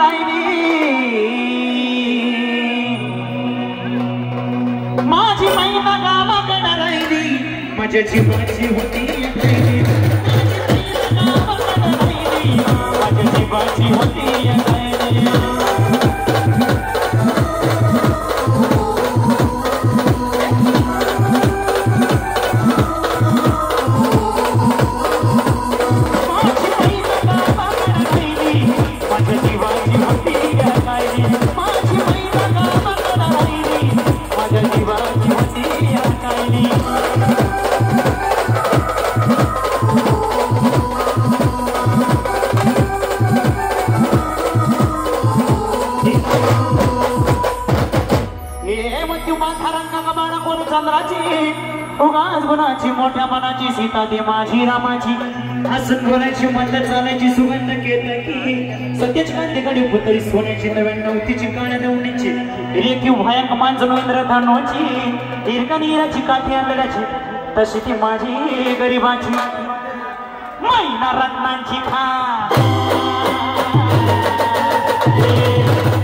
राहिली माझी मैना गावाकडे राहिली माझ्या जीवाची होती माझ्या जीवाची होती उगाच गुणाची मोठ्या मनाची सीता ती माझी रामाची हसून बोलायची मंदर चालायची सुगंध केतकी सत्याची कांतीकडे पुतळी सोन्याची 99 तिची काळ्या नवणीची रेखीव भयाक मांजनो इंद्रधनोची दीर्घ नीराची काठी आंधळ्याची तशी ती माझी गरिबाची मैना रत्नांची खा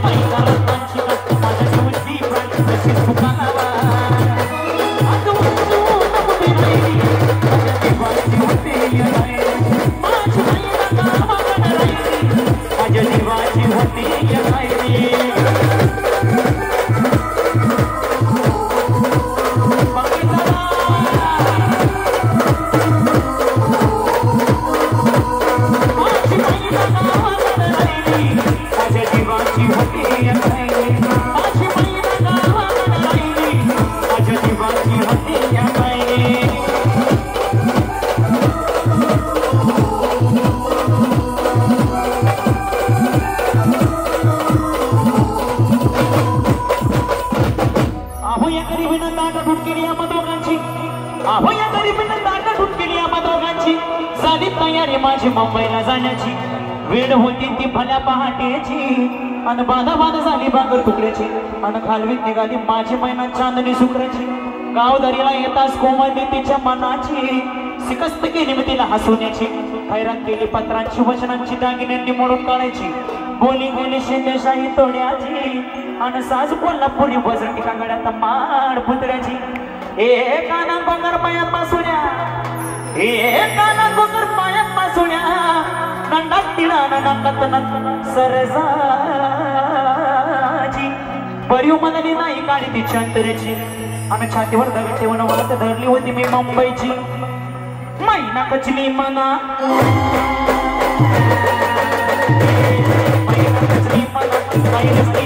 मैना रत्नांची माझ्या जीवची प्राची तशी सुखाला माझी मुंबईला जाण्याची वेळ होती ती भल्या पहाटेची अन बाधा झाली बागर तुकड्याची अन खालवीत निघाली माझी मैना चांदणी सुकराची गावदारीला येताच कोमळली तिच्या मनाची सिकस्त केली मी तिला हसवण्याची हैराण केली पत्रांची वचनांची दागिन्यांनी मोडून काढायची बोली गेली शिंदेशाही तोड्याची अन साज कोल्हापुरी वजन टिका गड्यात माड पुतळ्याची ए काना बंगर पायात पासुऱ्या ए काना बंगर पायात पासुऱ्या नंडात तिला नंडात सरजाची परिव म्हणाली नाही काळी तिच्या अंतरेची आणि छातीवर दगड ठेवून वाट धरली होती मी मुंबईची मैना कचली मना मैना कचली मना